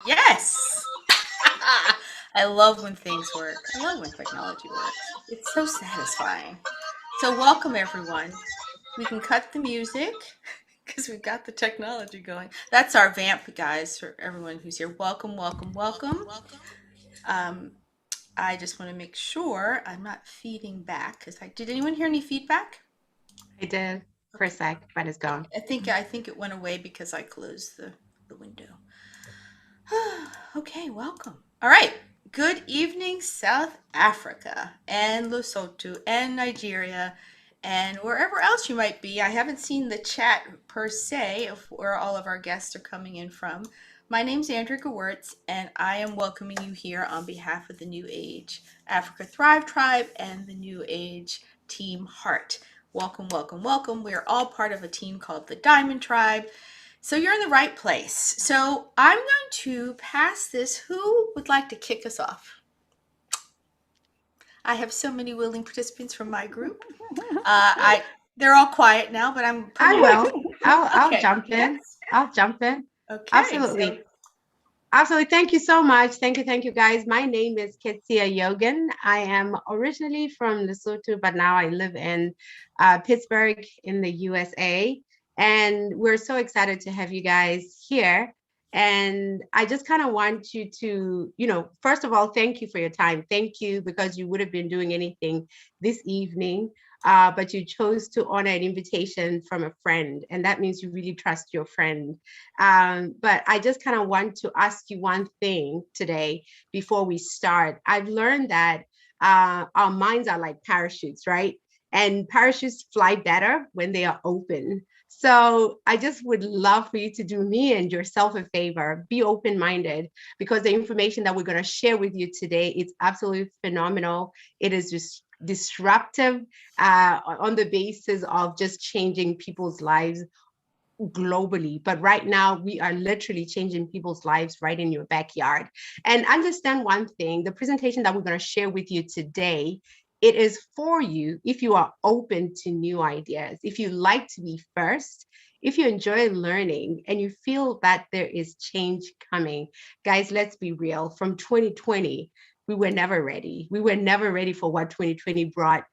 Yes. I love when things work. I love when technology works. It's so satisfying. So, welcome everyone. We can cut the music because we've got the technology going. That's our vamp, guys, for everyone who's here. Welcome, welcome, welcome. Um, I just want to make sure I'm not feeding back because I did anyone hear any feedback? I did for a Okay. sec, but it's Okay. gone. I think it went away because I closed the window. Okay, welcome. All right. Good evening, South Africa and Lesotho and Nigeria and wherever else you might be. I haven't seen the chat per se of where all of our guests are coming in from. My name's Andrea Gewirtz, and I am welcoming you here on behalf of the New Age Africa Thrive Tribe and the New Age Team Heart. Welcome, welcome, welcome. We are all part of a team called the Diamond Tribe. So you're in the right place. So I'm going to pass this. Who would like to kick us off? I have so many willing participants from my group. I They're all quiet now, but I'm I promoting. will. I'll Okay. jump in. Yes. I'll jump in. Okay. So Absolutely. Absolutely. Thank you so much. Thank you, guys. My name is Ketsia Yogan. I am originally from Lesotho, but now I live in Pittsburgh in the USA. And we're so excited to have you guys here. And I just kind of want you to, first of all, thank you for your time. Thank you because you would have been doing anything this evening, but you chose to honor an invitation from a friend. And that means you really trust your friend. But I just kind of want to ask you one thing today before we start. I've learned that our minds are like parachutes, right? And parachutes fly better when they are open. So I just would love for you to do me and yourself a favor. Be open-minded because the information that we're going to share with you today is absolutely phenomenal. It is just disruptive on the basis of just changing people's lives globally. But right now, we are literally changing people's lives right in your backyard. And understand one thing, the presentation that we're going to share with you today, it is for you if you are open to new ideas, if you like to be first, if you enjoy learning and you feel that there is change coming. Guys, let's be real. From 2020, we were never ready. We were never ready for what 2020 brought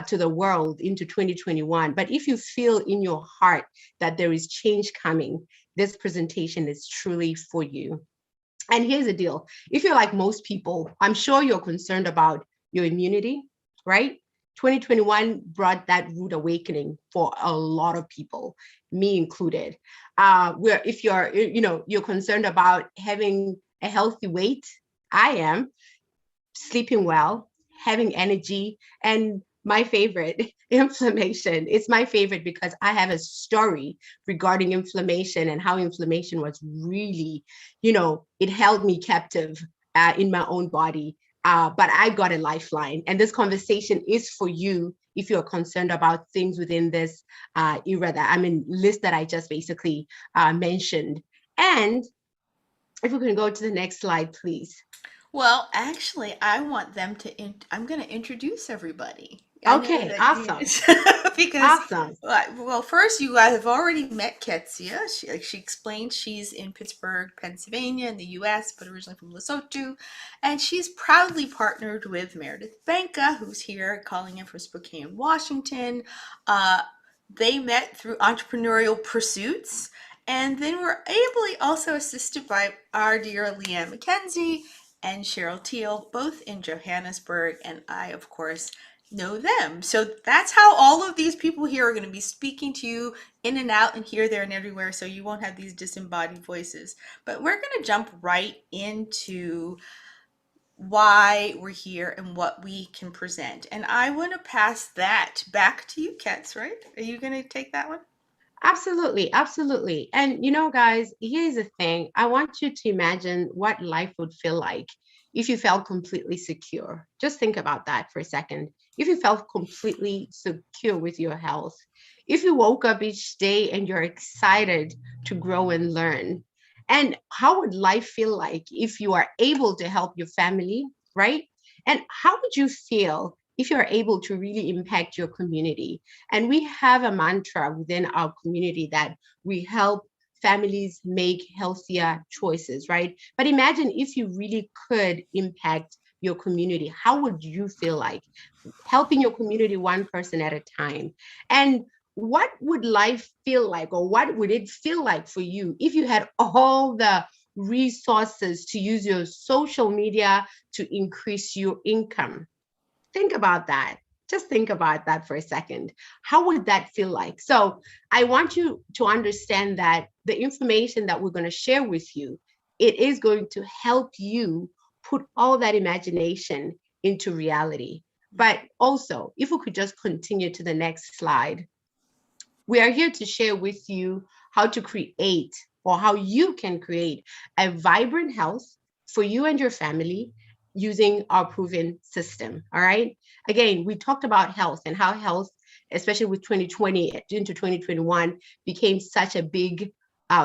to the world into 2021. But if you feel in your heart that there is change coming, this presentation is truly for you. And here's the deal. If you're like most people, I'm sure you're concerned about your immunity, right? 2021 brought that rude awakening for a lot of people, me included. Where if you're concerned about having a healthy weight, I am sleeping well, having energy, and my favorite, inflammation. It's my favorite because I have a story regarding inflammation and how inflammation was really, it held me captive in my own body. But I got a lifeline. And this conversation is for you if you're concerned about things within this era list that I just basically mentioned. And if we can go to the next slide, please. well, actually, I want them to. I'm going to introduce everybody. I know Okay, that awesome. because, Awesome. well, first you guys have already met Ketsia. She explained she's in Pittsburgh, Pennsylvania, in the U.S., but originally from Lesotho, and she's proudly partnered with Meredith Banka, who's here calling in from Spokane, Washington. Uh, they met through entrepreneurial pursuits, and then were ably also assisted by our dear Leanne McKenzie and Cheryl Teal, both in Johannesburg, and I, of course, know them. So that's how all of these people here are going to be speaking to you in and out and here, there, and everywhere. So you won't have these disembodied voices. But we're going to jump right into why we're here and what we can present. And I want to pass that back to you, Kets, right? Are you going to take that one? Absolutely, absolutely. And guys, here's the thing. I want you to imagine what life would feel like if you felt completely secure. Just think about that for a second. If you felt completely secure with your health, if you woke up each day and you're excited to grow and learn, and how would life feel like if you are able to help your family, right? And how would you feel if you're able to really impact your community? And we have a mantra within our community that we help families make healthier choices, right? But imagine if you really could impact your community. How would you feel like helping your community one person at a time? And what would life feel like, or what would it feel like for you if you had all the resources to use your social media to increase your income? Think about that. Just think about that for a second. How would that feel like? So I want you to understand that the information that we're going to share with you, it is going to help you put all that imagination into reality. But also, if we could just continue to the next slide, we are here to share with you how to create, or how you can create, a vibrant health for you and your family using our proven system. All right. Again, we talked about health and how health, especially with 2020 into 2021, became such a big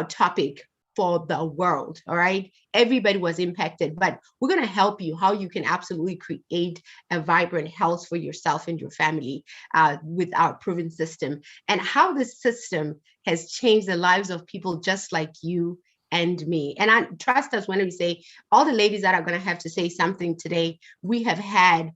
topic for the world. All right. Everybody was impacted, but we're going to help you how you can absolutely create a vibrant health for yourself and your family with our proven system, and how this system has changed the lives of people just like you and me. And I trust us when we say, all the ladies that are going to have to say something today, we have had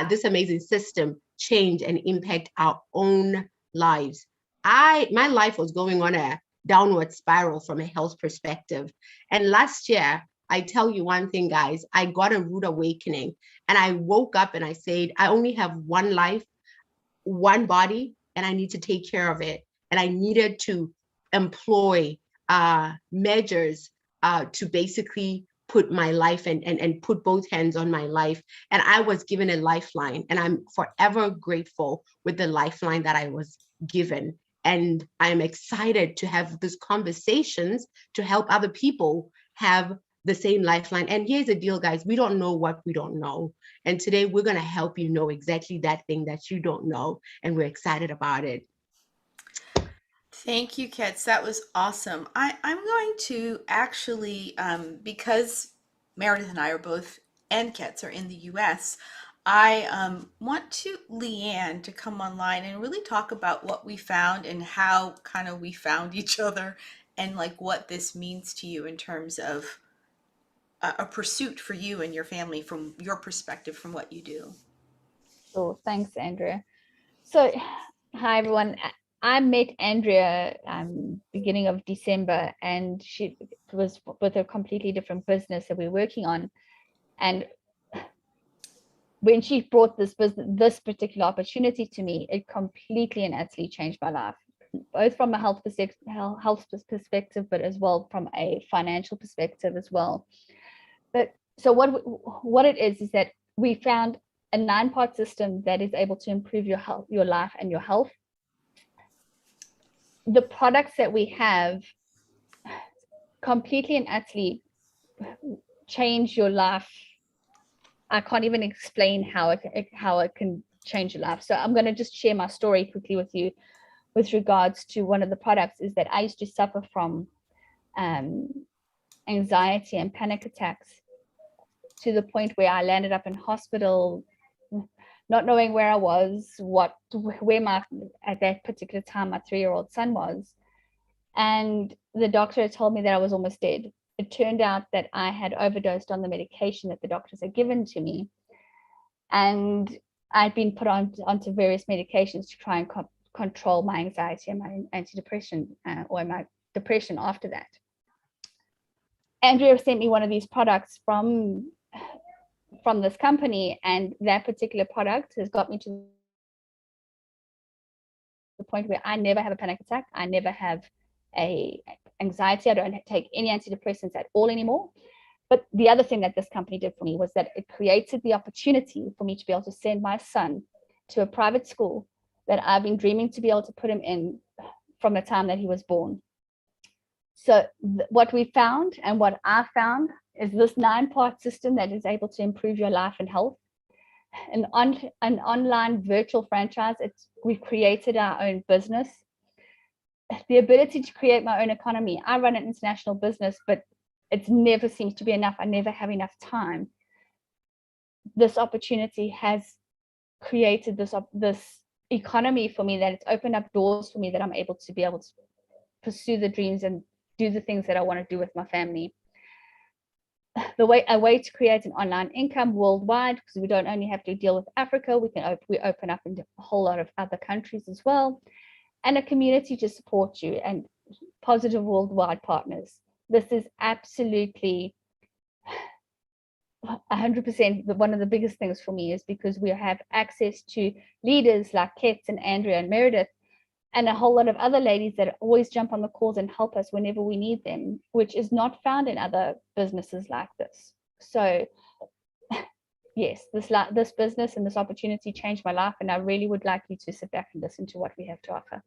this amazing system change and impact our own lives. My life was going on a downward spiral from a health perspective. And last year, I tell you one thing, guys, I got a rude awakening, and I woke up and I said, I only have one life, one body, and I need to take care of it. And I needed to employ measures to basically put my life and put both hands on my life. And I was given a lifeline, and I'm forever grateful with the lifeline that I was given. And I'm excited to have these conversations to help other people have the same lifeline. And here's the deal, guys, we don't know what we don't know. And today we're going to help you know exactly that thing that you don't know. And we're excited about it. Thank you, Kets. That was awesome. I'm going to actually, because Meredith and I are both, and Kets are in the US, I want to Leanne to come online and really talk about what we found and how kind of we found each other, and like what this means to you in terms of a pursuit for you and your family from your perspective, from what you do. Sure. Thanks, Andrea. So, hi, everyone. I met Andrea beginning of December, and she was with a completely different business that we're working on. And when she brought this particular opportunity to me, it completely and utterly changed my life, both from a health perspective, but as well from a financial perspective as well. But so what it is that we found a 9-part system that is able to improve your health, your life, and your health. The products that we have completely and utterly change your life. I can't even explain how it can change your life. So I'm going to just share my story quickly with you with regards to one of the products. Is that I used to suffer from anxiety and panic attacks to the point where I landed up in hospital, not knowing where I was, where at that particular time, my 3-year-old son was. And the doctor had told me that I was almost dead. It turned out that I had overdosed on the medication that the doctors had given to me. And I'd been put onto various medications to try and control my anxiety and my antidepressant, or my depression after that. Andrea sent me one of these products from this company, and that particular product has got me to the point where I never have a panic attack. I never have a anxiety. I don't take any antidepressants at all anymore. But the other thing that this company did for me was that it created the opportunity for me to be able to send my son to a private school that I've been dreaming to be able to put him in from the time that he was born. So what we found, and what I found, is this 9-part system that is able to improve your life and health. An online virtual franchise. We've created our own business. The ability to create my own economy. I run an international business, but it never seems to be enough. I never have enough time. This opportunity has created this economy for me, that it's opened up doors for me, that I'm able to pursue the dreams and do the things that I want to do with my family. A way to create an online income worldwide, because we don't only have to deal with Africa, we open up into a whole lot of other countries as well, and a community to support you and positive worldwide partners. This is absolutely 100% one of the biggest things for me, is because we have access to leaders like Kets and Andrea and Meredith, and a whole lot of other ladies that always jump on the calls and help us whenever we need them, which is not found in other businesses like this. So yes, this business and this opportunity changed my life, and I really would like you to sit back and listen to what we have to offer.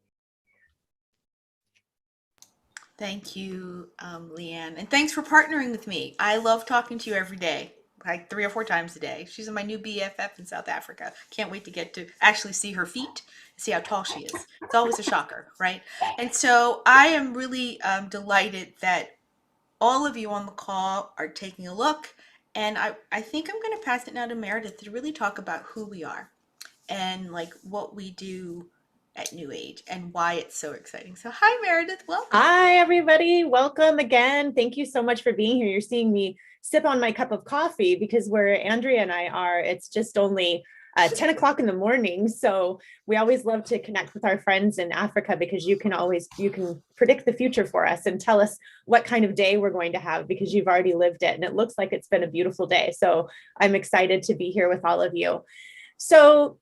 Thank you, Leanne. And thanks for partnering with me. I love talking to you every day, like 3 or 4 times a day. She's my new BFF in South Africa. Can't wait to get to actually see her feet, see how tall she is. It's always a shocker, right? And so I am really delighted that all of you on the call are taking a look. And I think I'm going to pass it now to Meredith to really talk about who we are and like what we do at NewAge and why it's so exciting. So hi, Meredith, welcome. Hi, everybody. Welcome again. Thank you so much for being here. You're seeing me sip on my cup of coffee, because where Andrea and I are, it's just only 10 o'clock in the morning. So we always love to connect with our friends in Africa, because you can predict the future for us and tell us what kind of day we're going to have, because you've already lived it. And it looks like it's been a beautiful day. So I'm excited to be here with all of you. So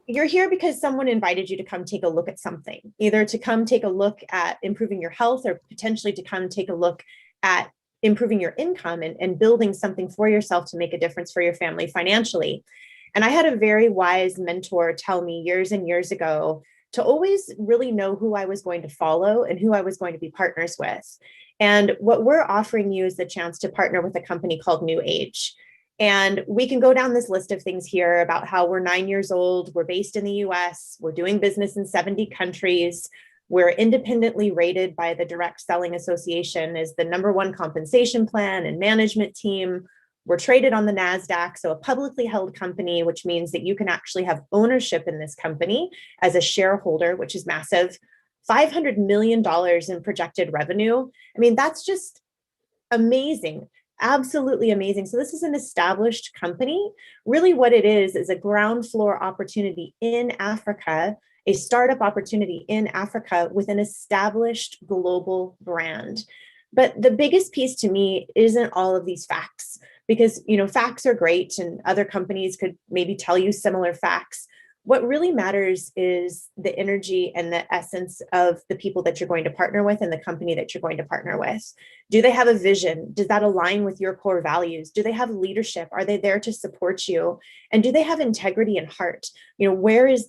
you're here because someone invited you to come take a look at something, either to come take a look at improving your health, or potentially to come take a look at improving your income and building something for yourself to make a difference for your family financially. And I had a very wise mentor tell me years and years ago to always really know who I was going to follow and who I was going to be partners with. And what we're offering you is the chance to partner with a company called NewAge. And we can go down this list of things here about how we're 9 years old, we're based in the US, we're doing business in 70 countries, we're independently rated by the Direct Selling Association as the #1 compensation plan and management team. We're traded on the NASDAQ, so a publicly held company, which means that you can actually have ownership in this company as a shareholder, which is massive. $500 million in projected revenue. I mean, that's just amazing. Absolutely amazing. So this is an established company. Really what it is a ground floor opportunity in Africa, a startup opportunity in Africa with an established global brand. But the biggest piece to me isn't all of these facts, because, you know, facts are great and other companies could maybe tell you similar facts. What really matters is the energy and the essence of the people that you're going to partner with and the company that you're going to partner with. Do they have a vision? Does that align with your core values? Do they have leadership? Are they there to support you? And do they have integrity and heart? You know, where is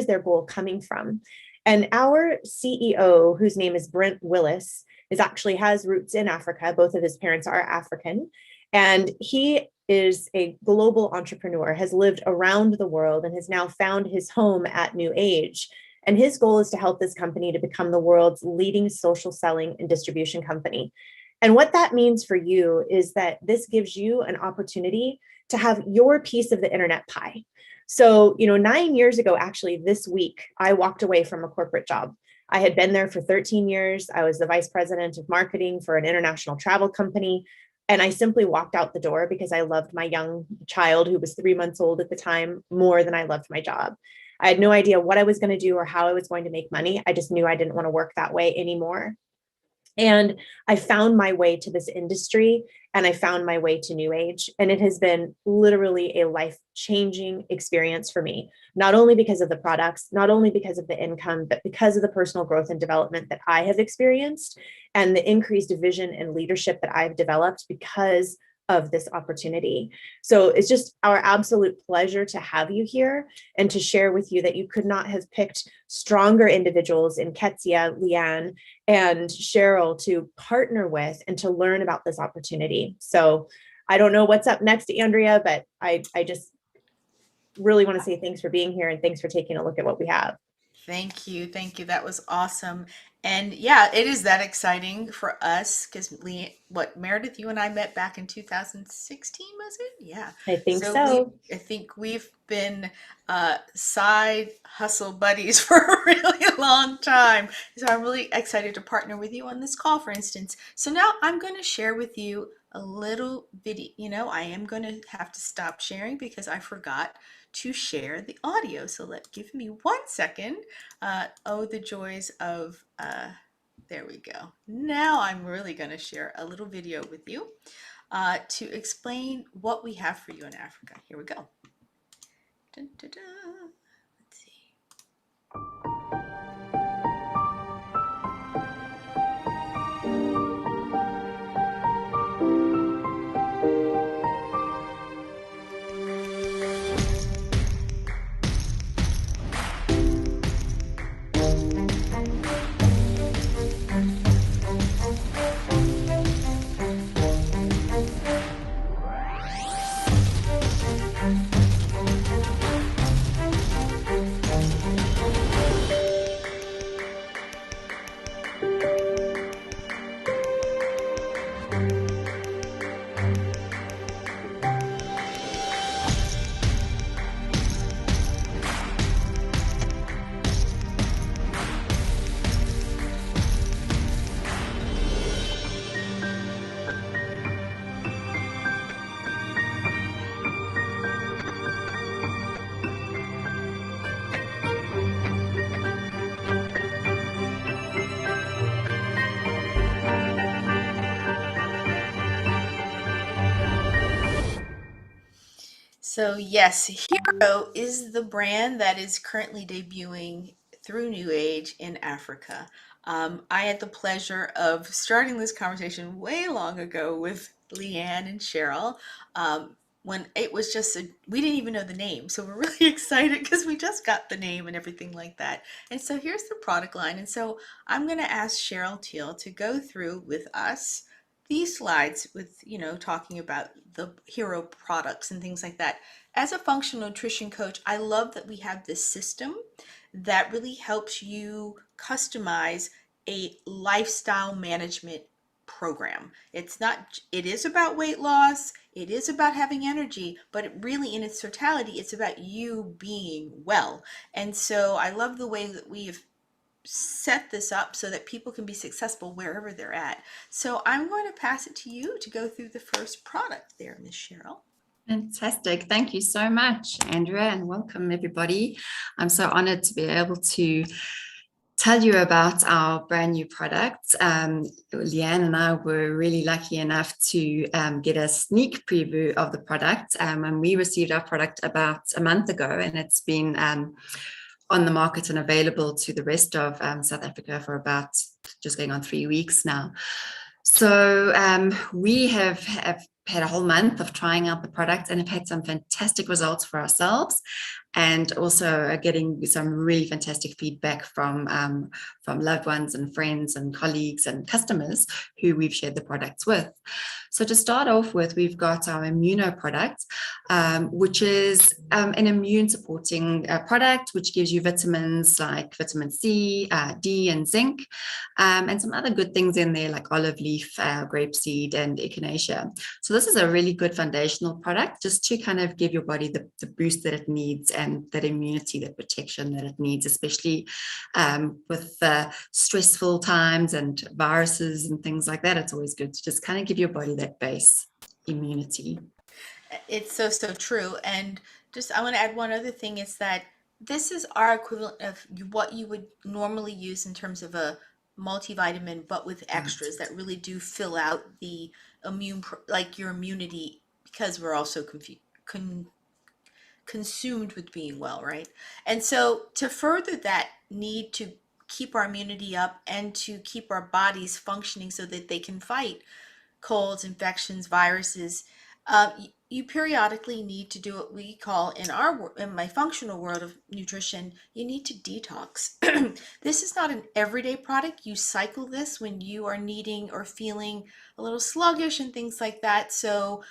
their goal coming from? And our CEO, whose name is Brent Willis, has roots in Africa. Both of his parents are African. And he is a global entrepreneur, has lived around the world, and has now found his home at NewAge. And his goal is to help this company to become the world's leading social selling and distribution company. And what that means for you is that this gives you an opportunity to have your piece of the internet pie. So, you know, 9 years ago, actually this week, I walked away from a corporate job. I had been there for 13 years. I was the vice president of marketing for an international travel company. And I simply walked out the door because I loved my young child, who was 3 months old at the time, more than I loved my job. I had no idea what I was going to do or how I was going to make money. I just knew I didn't want to work that way anymore. And I found my way to this industry, and I found my way to NewAge. And it has been literally a life-changing experience for me, not only because of the products, not only because of the income, but because of the personal growth and development that I have experienced and the increased vision and leadership that I've developed because of this opportunity. So it's just our absolute pleasure to have you here and to share with you that you could not have picked stronger individuals in Ketsia, Leanne, and Cheryl to partner with and to learn about this opportunity. So I don't know what's up next, Andrea, but I just really want to say thanks for being here and thanks for taking a look at what we have. Thank you. Thank you. That was awesome. And yeah, it is that exciting for us because what Meredith, you and I met back in 2016, was it? Yeah. I think So we, so. I think we've been side hustle buddies for a really long time. So I'm really excited to partner with you on this call, for instance. So now I'm going to share with you a little video. I am going to have to stop sharing because I forgot to share the audio. So give me 1 second. Oh, the joys of, there we go. Now I'm really going to share a little video with you to explain what we have for you in Africa. Here we go. Dun, dun, dun. Let's see. So yes, HiRO is the brand that is currently debuting through NewAge in Africa. I had the pleasure of starting this conversation way long ago with Leanne and Cheryl when it was we didn't even know the name. So we're really excited because we just got the name and everything like that. And so here's the product line. And so I'm going to ask Cheryl Teal to go through with us these slides with, talking about the HiRO products and things like that. As a functional nutrition coach, I love that we have this system that really helps you customize a lifestyle management program. It is about weight loss, it is about having energy, but it really, in its totality, it's about you being well. And so I love the way that we've set this up so that people can be successful wherever they're at. So I'm going to pass it to you to go through the first product there, Miss Cheryl. Fantastic. Thank you so much, Andrea, and welcome everybody. I'm so honored to be able to tell you about our brand new product. Leanne and I were really lucky enough to get a sneak preview of the product, and we received our product about a month ago, and it's been on the market and available to the rest of South Africa for about just going on 3 weeks now. So we have had a whole month of trying out the product and have had some fantastic results for ourselves, and also getting some really fantastic feedback from loved ones and friends and colleagues and customers who we've shared the products with. So to start off with, we've got our Immuno product, which is an immune supporting product, which gives you vitamins like vitamin C, D, and zinc, and some other good things in there like olive leaf, grapeseed, and echinacea. So this is a really good foundational product just to kind of give your body the boost that it needs and that immunity, that protection that it needs, especially with stressful times and viruses and things like that. It's always good to just kind of give your body that base immunity. It's so true. And just I want to add one other thing is that this is our equivalent of what you would normally use in terms of a multivitamin, but with extras that really do fill out the like your immunity, because we're also consumed with being well, right? And so to further that need to keep our immunity up and to keep our bodies functioning so that they can fight colds, infections, viruses, you periodically need to do what we call in my functional world of nutrition, you need to detox. This is not an everyday product. You cycle this when you are needing or feeling a little sluggish and things like that. So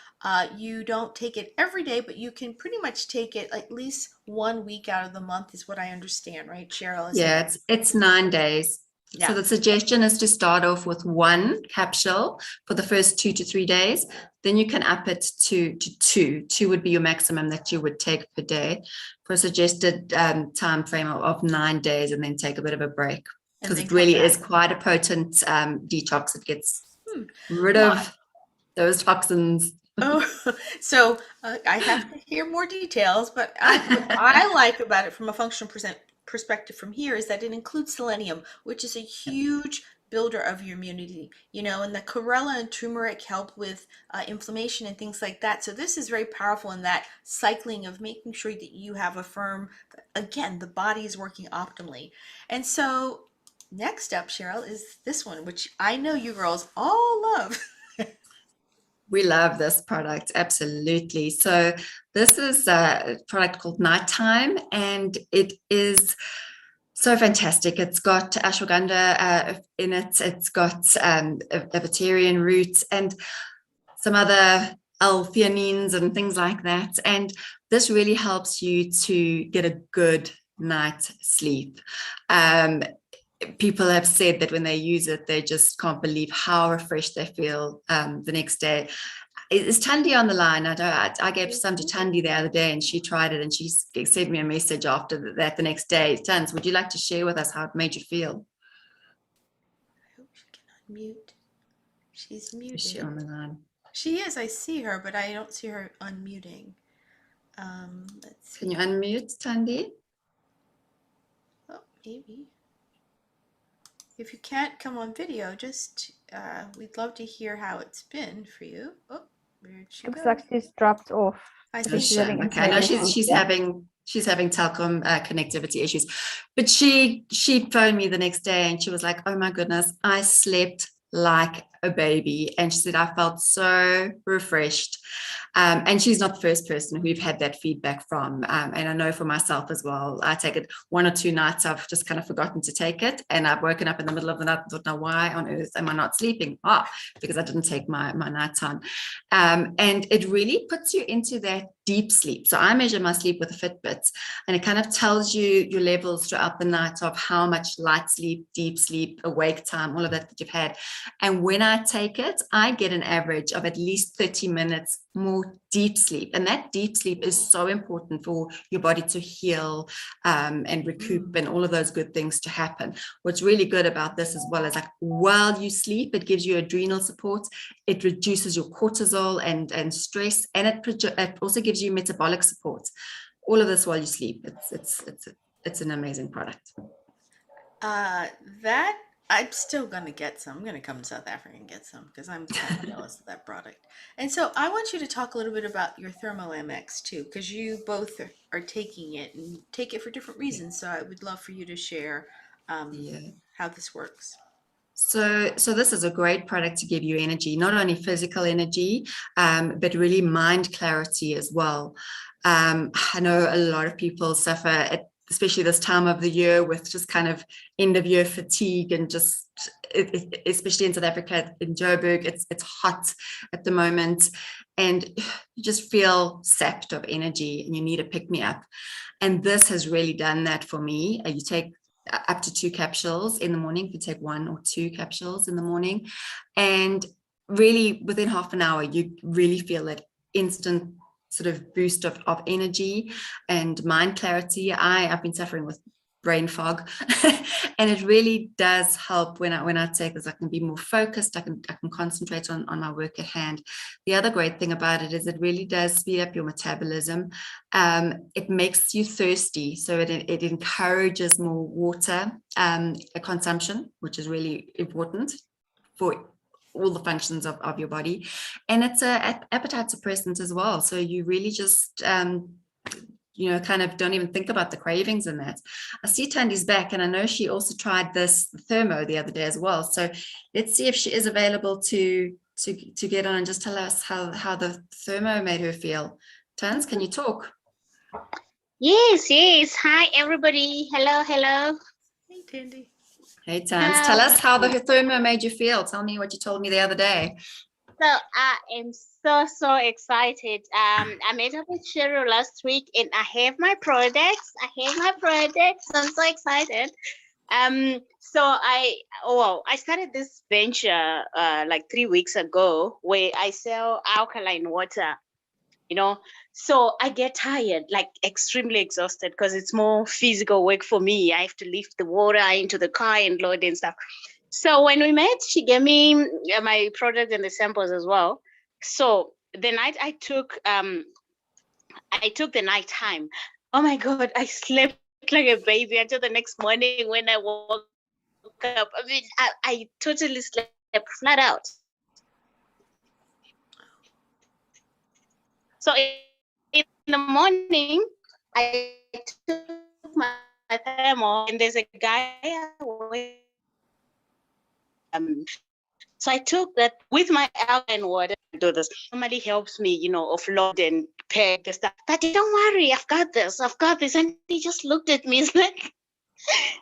you don't take it every day, but you can pretty much take it at least 1 week out of the month, is what I understand, right, Cheryl? Yeah, it's 9 days. Yeah. So the suggestion is to start off with 1 capsule for the first 2 to 3 days. Then you can up it to 2. 2 would be your maximum that you would take per day for a suggested time frame of 9 days, and then take a bit of a break, because it really is quite a potent detox. It gets rid of those toxins. Oh, so I have to hear more details, but what I like about it from a functional perspective from here is that it includes selenium, which is a huge builder of your immunity, and the chlorella and turmeric help with inflammation and things like that. So this is very powerful in that cycling of making sure that you have a firm, again, the body is working optimally. And so next up, Cheryl, is this one, which I know you girls all love. We love this product, absolutely. So this is a product called Nighttime, and it is so fantastic. It's got ashwagandha in it. It's got a vegetarian root and some other L-theanines and things like that. And this really helps you to get a good night's sleep. People have said that when they use it, they just can't believe how refreshed they feel the next day. Is Tandy on the line? I gave some to Tandy the other day, and she tried it, and she sent me a message after that the next day. Tans, would you like to share with us how it made you feel? I hope she can unmute. She's muted. Is she on the line? She is. I see her, but I don't see her unmuting. Let's see. Can you unmute, Tandy? Oh, maybe. If you can't come on video, just we'd love to hear how it's been for you. Oh, where'd she Looks go? like she's dropped off. I think she's so. having Okay, I know she's having telecom connectivity issues, but she phoned me the next day and she was like, "Oh my goodness, I slept like a baby," and she said, "I felt so refreshed." And she's not the first person we've had that feedback from. And I know for myself as well, I take it 1 or 2 nights, I've just kind of forgotten to take it. And I've woken up in the middle of the night and thought, now why on earth am I not sleeping? Because I didn't take my nighttime. And it really puts you into that deep sleep. So I measure my sleep with a Fitbit, and it kind of tells you your levels throughout the night of how much light sleep, deep sleep, awake time, all of that you've had. And when I take it, I get an average of at least 30 minutes more deep sleep. And that deep sleep is so important for your body to heal and recoup and all of those good things to happen. What's really good about this as well is, like, while you sleep, it gives you adrenal support, it reduces your cortisol and stress, and it also gives you metabolic support. All of this while you sleep. It's an amazing product. That I'm still gonna get some. I'm gonna come to South Africa and get some because I'm kind of jealous of that product. And so I want you to talk a little bit about your Thermo Mx too, because you both are taking it and take it for different reasons. So I would love for you to share how this works. So this is a great product to give you energy, not only physical energy, but really mind clarity as well. I know a lot of people suffer especially this time of the year, with just kind of end of year fatigue, and just especially in South Africa, in Joburg, it's hot at the moment, and you just feel sapped of energy and you need a pick me up. And this has really done that for me. You take up to 2 capsules in the morning. You take 1 or 2 capsules in the morning, and really within half an hour, you really feel that instant sort of boost of energy and mind clarity. I've been suffering with brain fog and it really does help when I take this. I can be more focused, I can concentrate on my work at hand. The other great thing about it is it really does speed up your metabolism. It makes you thirsty, so it encourages more water consumption, which is really important for all the functions of your body. And it's a appetite suppressant as well, so you really just kind of don't even think about the cravings in that. I see Tandy's back, and I know she also tried this Thermo the other day as well, so let's see if she is available to to get on and just tell us how the Thermo made her feel. Tans, can you talk? Yes, yes. Hi, everybody. Hello, hello. Hey, Tandy. Hey, Tans, tell us how the Thermo made you feel. Tell me what you told me the other day. So I am so excited. I met up with Cheryl last week, and I have my products. I'm so excited. So I started this venture like 3 weeks ago, where I sell alkaline water. So I get tired, like extremely exhausted, because it's more physical work for me. I have to lift the water into the car and load and stuff. So when we met, she gave me my product and the samples as well. So the night I took the night time. Oh my God, I slept like a baby until the next morning when I woke up. I mean, I totally slept flat out. So in the morning, I took my thermo, and there's a guy so I took that with my alkaline water. Do this. Somebody helps me, offload and pack the stuff. But don't worry, I've got this. And he just looked at me, like,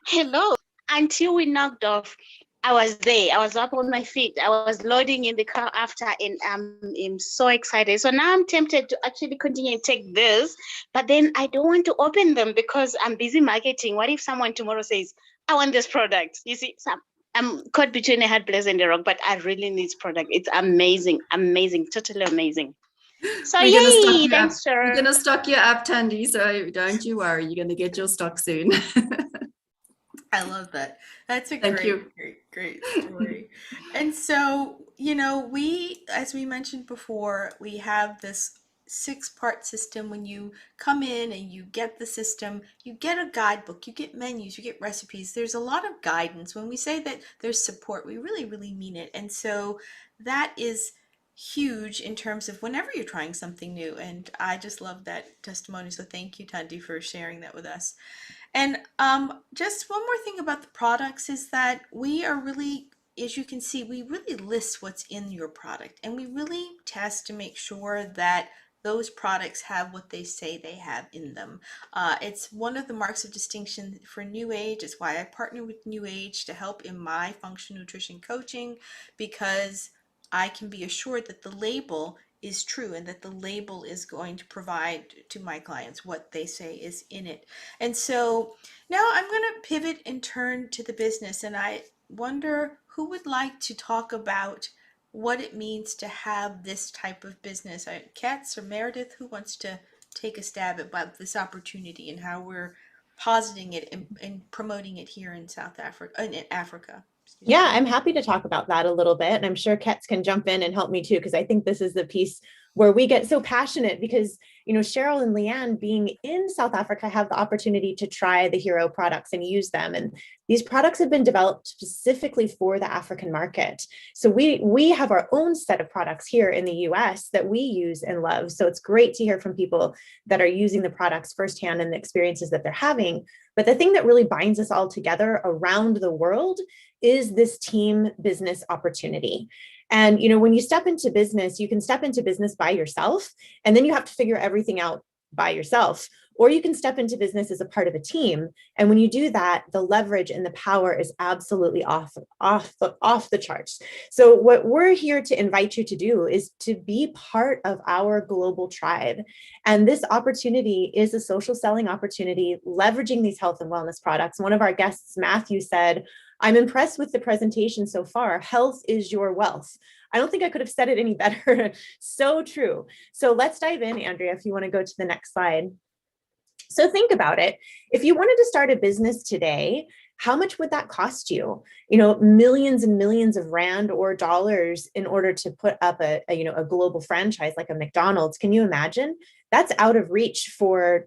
hello. Until we knocked off, I was there. I was up on my feet. I was loading in the car after, and I'm so excited. So now I'm tempted to actually continue to take this, but then I don't want to open them because I'm busy marketing. What if someone tomorrow says, I want this product? You see, I'm caught between a hard place and a rock, but I really need this product. It's amazing, totally amazing. So yay, thanks, sir. We're gonna stock you up, Tandy, so don't you worry. You're gonna get your stock soon. I love that. That's a Thank you. great story. And so, we, as we mentioned before, we have this 6-part system. When you come in and you get the system, you get a guidebook, you get menus, you get recipes. There's a lot of guidance. When we say that there's support, we really, really mean it. And so that is huge in terms of whenever you're trying something new. And I just love that testimony. So thank you, Tandy, for sharing that with us. And just one more thing about the products is that we are really, as you can see, we really list what's in your product, and we really test to make sure that those products have what they say they have in them. It's one of the marks of distinction for NewAge. It's why I partner with NewAge to help in my functional nutrition coaching, because I can be assured that the label is true and that the label is going to provide to my clients what they say is in it. And so now I'm going to pivot and turn to the business, and I wonder who would like to talk about what it means to have this type of business. Katz or Meredith, who wants to take a stab at this opportunity and how we're positing it and promoting it here in South Africa, in Africa? Yeah, I'm happy to talk about that a little bit. And I'm sure Ketz can jump in and help me too, because I think this is the piece where we get so passionate because, Cheryl and Leanne being in South Africa have the opportunity to try the HiRO products and use them. And these products have been developed specifically for the African market. So we have our own set of products here in the US that we use and love. So it's great to hear from people that are using the products firsthand and the experiences that they're having. But the thing that really binds us all together around the world is this team business opportunity. And, when you step into business, you can step into business by yourself, and then you have to figure everything out by yourself. Or you can step into business as a part of a team. And when you do that, the leverage and the power is absolutely off the charts. So what we're here to invite you to do is to be part of our global tribe. And this opportunity is a social selling opportunity, leveraging these health and wellness products. One of our guests, Matthew, said, I'm impressed with the presentation so far. Health is your wealth. I don't think I could have said it any better. So true. So let's dive in, Andrea, if you want to go to the next slide. So think about it. If you wanted to start a business today, how much would that cost you? Millions and millions of rand or dollars in order to put up a global franchise like a McDonald's. Can you imagine? That's out of reach for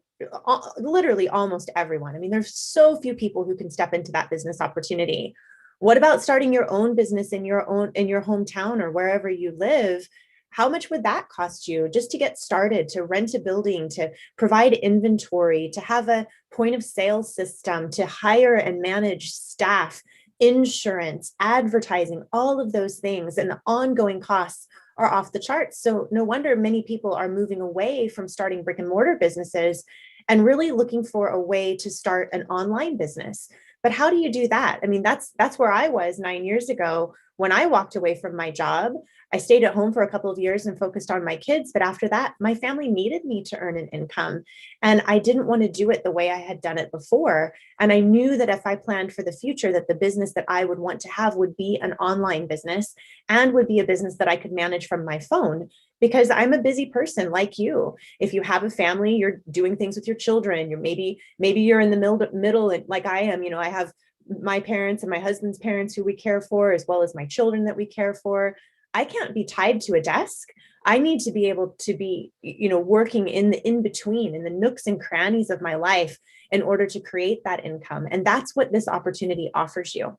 literally almost everyone. I mean, there's so few people who can step into that business opportunity. What about starting your own business in your hometown or wherever you live? How much would that cost you just to get started, to rent a building, to provide inventory, to have a point of sale system, to hire and manage staff, insurance, advertising, all of those things, and the ongoing costs are off the charts. So no wonder many people are moving away from starting brick and mortar businesses and really looking for a way to start an online business. But how do you do that? I mean, that's where I was 9 years ago when I walked away from my job. I stayed at home for a couple of years and focused on my kids. But after that, my family needed me to earn an income. And I didn't want to do it the way I had done it before. And I knew that if I planned for the future, that the business that I would want to have would be an online business and would be a business that I could manage from my phone. Because I'm a busy person like you. If you have a family, you're doing things with your children. You're maybe you're in the middle like I am. You know, I have my parents and my husband's parents who we care for, as well as my children that we care for. I can't be tied to a desk. I need to be able to be, working in the in-between, in the nooks and crannies of my life in order to create that income. And that's what this opportunity offers you.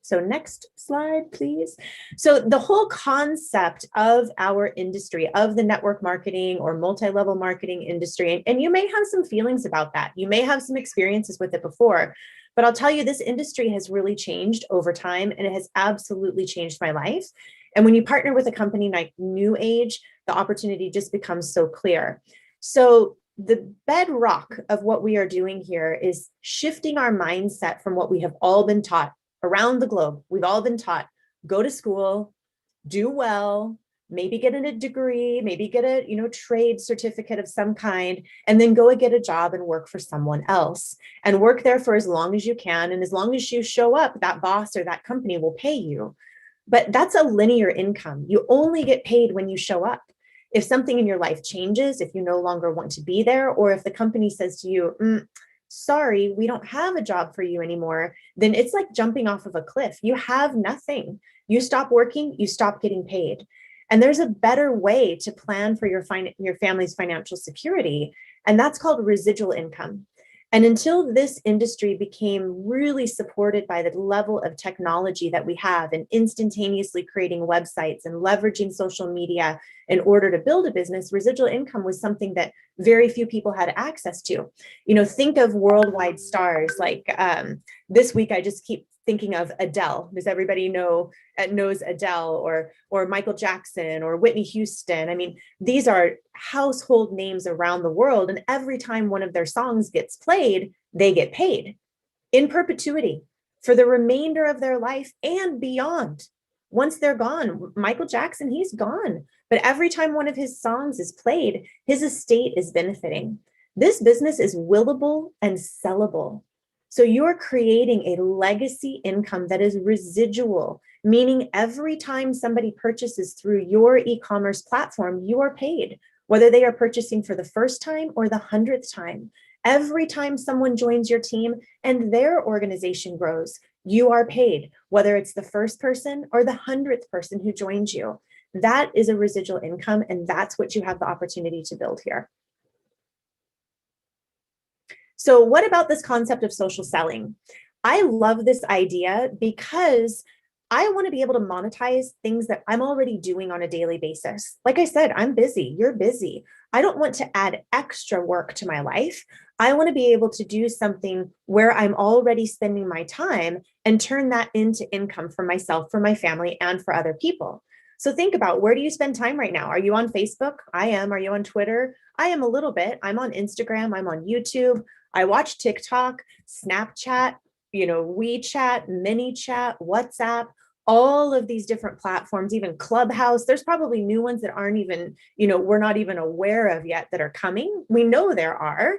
So next slide, please. So the whole concept of our industry, of the network marketing or multi-level marketing industry, and you may have some feelings about that. You may have some experiences with it before, but I'll tell you, this industry has really changed over time, and it has absolutely changed my life. And when you partner with a company like NewAge, the opportunity just becomes so clear. So the bedrock of what we are doing here is shifting our mindset from what we have all been taught around the globe. We've all been taught, go to school, do well, maybe get a degree, maybe get a trade certificate of some kind, and then go and get a job and work for someone else and work there for as long as you can. And as long as you show up, that boss or that company will pay you. But that's a linear income. You only get paid when you show up. If something in your life changes, if you no longer want to be there, or if the company says to you, sorry, we don't have a job for you anymore, then it's like jumping off of a cliff. You have nothing. You stop working, you stop getting paid. And there's a better way to plan for your family's financial security, and that's called residual income. And until this industry became really supported by the level of technology that we have in instantaneously creating websites and leveraging social media in order to build a business, residual income was something that very few people had access to. Think of worldwide stars like this week, I just keep thinking of Adele. Does everybody knows Adele, or Michael Jackson or Whitney Houston? I mean, these are household names around the world. And every time one of their songs gets played, they get paid in perpetuity for the remainder of their life and beyond. Once they're gone, Michael Jackson, he's gone. But every time one of his songs is played, his estate is benefiting. This business is willable and sellable. So you're creating a legacy income that is residual, meaning every time somebody purchases through your e-commerce platform, you are paid, whether they are purchasing for the first time or the 100th time. Every time someone joins your team and their organization grows, you are paid, whether it's the first person or the 100th person who joins you. That is a residual income, and that's what you have the opportunity to build here. So what about this concept of social selling? I love this idea because I want to be able to monetize things that I'm already doing on a daily basis. Like I said, I'm busy, you're busy. I don't want to add extra work to my life. I want to be able to do something where I'm already spending my time and turn that into income for myself, for my family, and for other people. So think about, where do you spend time right now? Are you on Facebook? I am. Are you on Twitter? I am a little bit. I'm on Instagram. I'm on YouTube. I watch TikTok, Snapchat, WeChat, ManyChat, WhatsApp, all of these different platforms, even Clubhouse. There's probably new ones that aren't even, we're not even aware of yet that are coming. We know there are.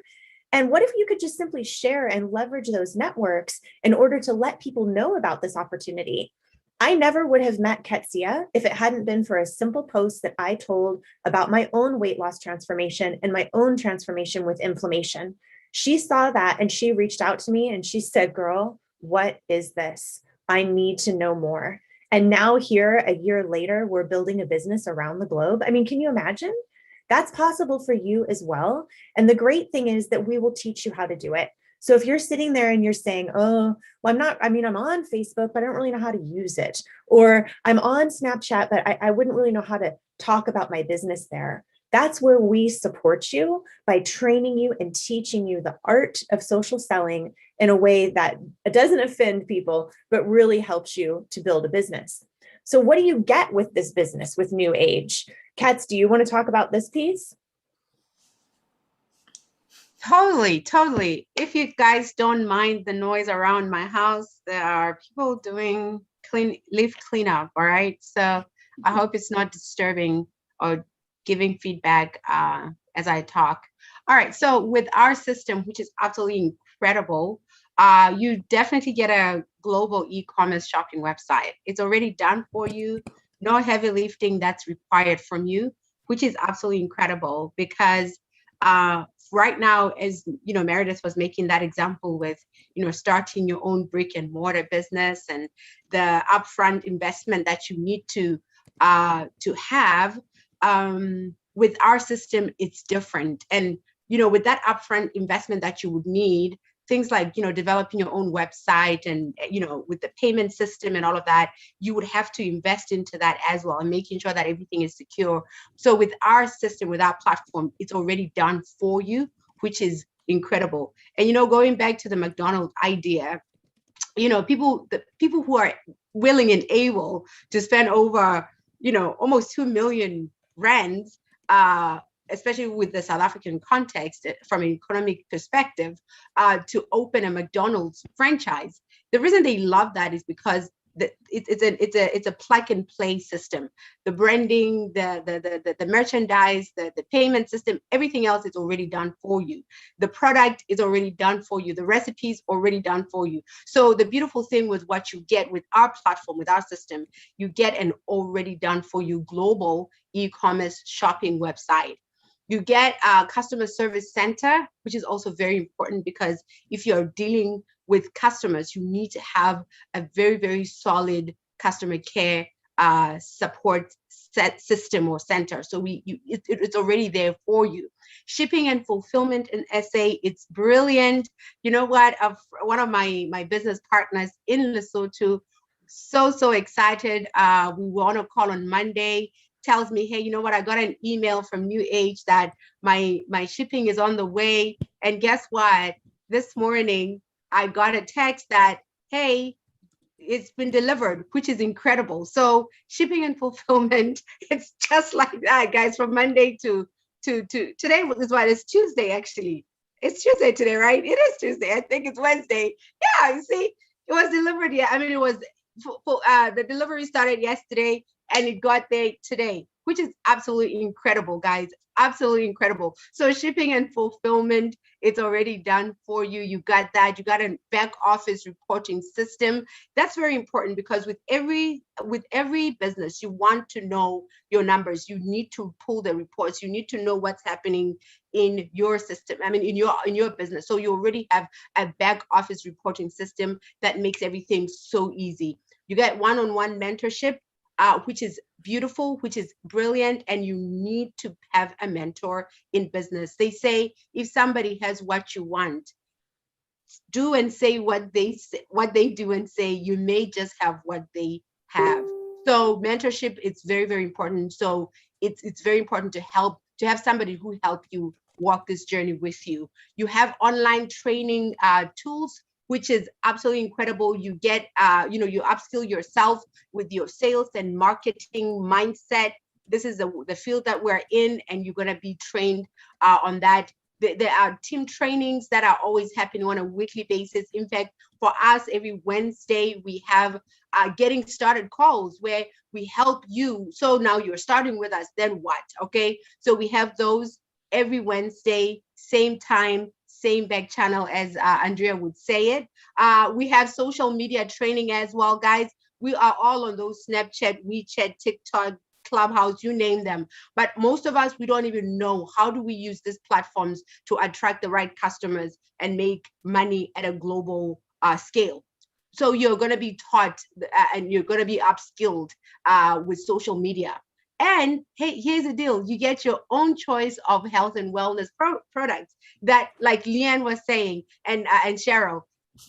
And what if you could just simply share and leverage those networks in order to let people know about this opportunity? I never would have met Ketsia if it hadn't been for a simple post that I told about my own weight loss transformation and my own transformation with inflammation. She saw that and she reached out to me and she said, girl, what is this? I need to know more. And now here, a year later, we're building a business around the globe. I mean, can you imagine? That's possible for you as well. And the great thing is that we will teach you how to do it. So if you're sitting there and you're saying, oh, well, I'm on Facebook, but I don't really know how to use it. Or I'm on Snapchat, but I wouldn't really know how to talk about my business there. That's where we support you by training you and teaching you the art of social selling in a way that doesn't offend people, but really helps you to build a business. So what do you get with this business with NewAge? Katz, do you want to talk about this piece? Totally. If you guys don't mind the noise around my house, there are people doing leaf cleanup, all right? So I hope it's not disturbing or giving feedback as I talk. All right, so with our system, which is absolutely incredible, you definitely get a global e-commerce shopping website. It's already done for you, no heavy lifting that's required from you, which is absolutely incredible because right now, as you know, Meredith was making that example with, you know, starting your own brick and mortar business and the upfront investment that you need to have. With our system, it's different. And, you know, with that upfront investment that you would need, things like, you know, developing your own website and, you know, with the payment system and all of that, you would have to invest into that as well and making sure that everything is secure. So with our system, with our platform, it's already done for you, which is incredible. And, you know, going back to the McDonald's idea, you know, the people who are willing and able to spend over, you know, almost 2 million rands, especially with the South African context from an economic perspective, to open a McDonald's franchise. The reason they love that is because it's a plug and play system. The branding, the merchandise, the payment system, everything else is already done for you. The product is already done for you. The recipes already done for you. So the beautiful thing with what you get with our platform, with our system, you get an already done for you global e-commerce shopping website. You get a customer service center, which is also very important because if you're dealing with customers, you need to have a very, very solid customer care support system or center. So it's already there for you. Shipping and fulfillment in SA, it's brilliant. You know what? One of my business partners in Lesotho, so excited. We want to call on Monday. Tells me, hey, you know what? I got an email from NewAge that my shipping is on the way. And guess what? This morning, I got a text that, hey, it's been delivered, which is incredible. So shipping and fulfillment, it's just like that, guys, from Monday to today is what? It's Tuesday, actually. It's Tuesday today, right? It is Tuesday. I think it's Wednesday. Yeah, you see, it was delivered. Yeah, I mean, it was, the delivery started yesterday and it got there today, which is absolutely incredible, guys. Absolutely incredible. So shipping and fulfillment, it's already done for you. You got that. You got a back office reporting system. That's very important because with every business, you want to know your numbers. You need to pull the reports. You need to know what's happening in your system. I mean, in your business. So you already have a back office reporting system that makes everything so easy. You get one-on-one mentorship, which is beautiful, which is brilliant, and you need to have a mentor in business. They say if somebody has what you want, do and say what they do and say, you may just have what they have. So mentorship, it's very, very important. So it's very important to have somebody who help you walk this journey with you. You have online training tools, which is absolutely incredible. You get, you upskill yourself with your sales and marketing mindset. This is the field that we're in, and you're going to be trained on that. There are team trainings that are always happening on a weekly basis. In fact, for us, every Wednesday, we have getting started calls where we help you. So now you're starting with us, then what? Okay, so we have those every Wednesday, same time, same back channel as Andrea would say it. We have social media training as well, guys. We are all on those Snapchat, WeChat, TikTok, Clubhouse, you name them. But most of us, we don't even know how do we use these platforms to attract the right customers and make money at a global scale. So you're going to be taught and you're going to be upskilled with social media. And hey, here's the deal. You get your own choice of health and wellness products that, like Leanne was saying, and Cheryl.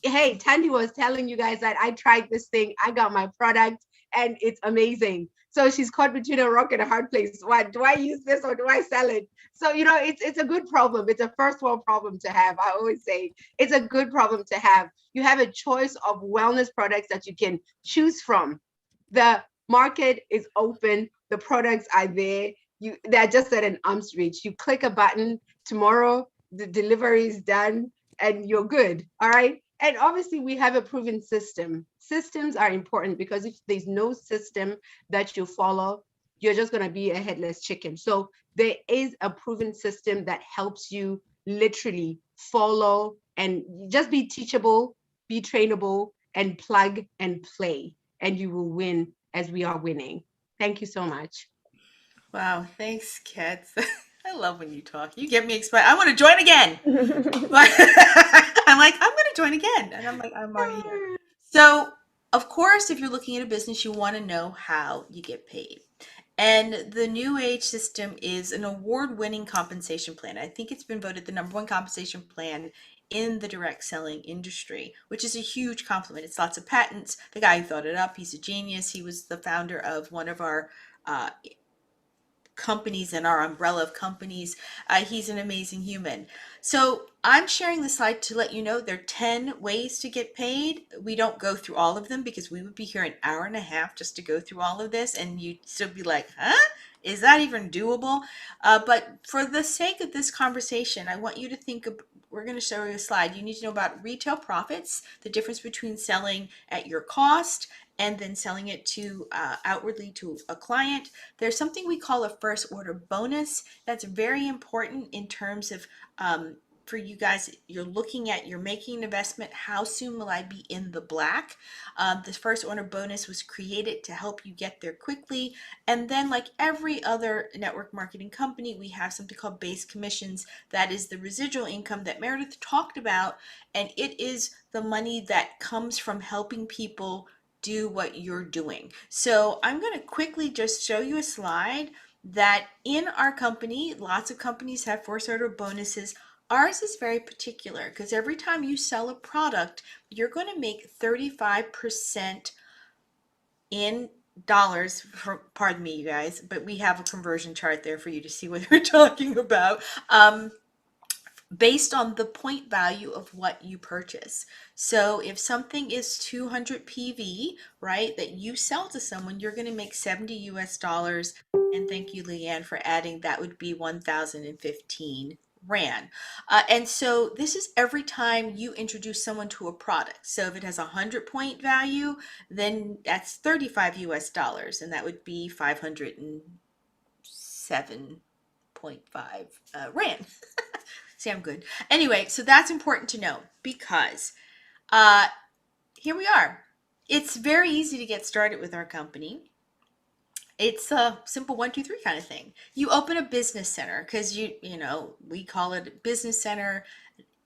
Hey, Tandy was telling you guys that I tried this thing. I got my product and it's amazing. So she's caught between a rock and a hard place. What, do I use this or do I sell it? So, you know, it's a good problem. It's a first world problem to have. I always say it's a good problem to have. You have a choice of wellness products that you can choose from. The market is open. The products are there. They're just at an arm's reach. You click a button, tomorrow the delivery is done and you're good. All right. And obviously we have a proven system. Systems are important because if there's no system that you follow, you're just going to be a headless chicken. So there is a proven system that helps you literally follow and just be teachable, be trainable, and plug and play, and you will win as we are winning. Thank you so much. Wow, thanks, Kets. I love when you talk. You get me excited. I want to join again. But I'm like, I'm going to join again. And I'm like, I'm already here. So, of course, if you're looking at a business, you want to know how you get paid. And the NewAge system is an award-winning compensation plan. I think it's been voted the #1 compensation plan in the direct selling industry, which is a huge compliment. It's lots of patents. The guy who thought it up, he's a genius. He was the founder of one of our companies and our umbrella of companies. He's an amazing human. So I'm sharing the slide to let you know there are 10 ways to get paid. We don't go through all of them because we would be here an hour and a half just to go through all of this, and you'd still be like, huh? Is that even doable? But for the sake of this conversation, I want you to think of, we're going to show you a slide. You need to know about retail profits, the difference between selling at your cost and then selling it to outwardly to a client. There's something we call a first order bonus. That's very important in terms of for you guys, you're making an investment. How soon will I be in the black? The first order bonus was created to help you get there quickly. And then, like every other network marketing company, we have something called base commissions. That is the residual income that Meredith talked about. And it is the money that comes from helping people do what you're doing. So I'm going to quickly just show you a slide that in our company, lots of companies have first order bonuses. Ours is very particular because every time you sell a product, you're going to make 35% in dollars, pardon me, you guys, but we have a conversion chart there for you to see what we're talking about. Based on the point value of what you purchase. So if something is 200 PV, right, that you sell to someone, you're going to make $70 US. And thank you, Leanne, for adding that would be 1,015 Rand. And so this is every time you introduce someone to a product. So if it has a 100-point value, then that's $35 US, and that would be 507.5 Rand. See, I'm good. Anyway, so that's important to know because here we are. It's very easy to get started with our company. It's a simple 1, 2, 3 kind of thing. You open a business center because you know, we call it a business center,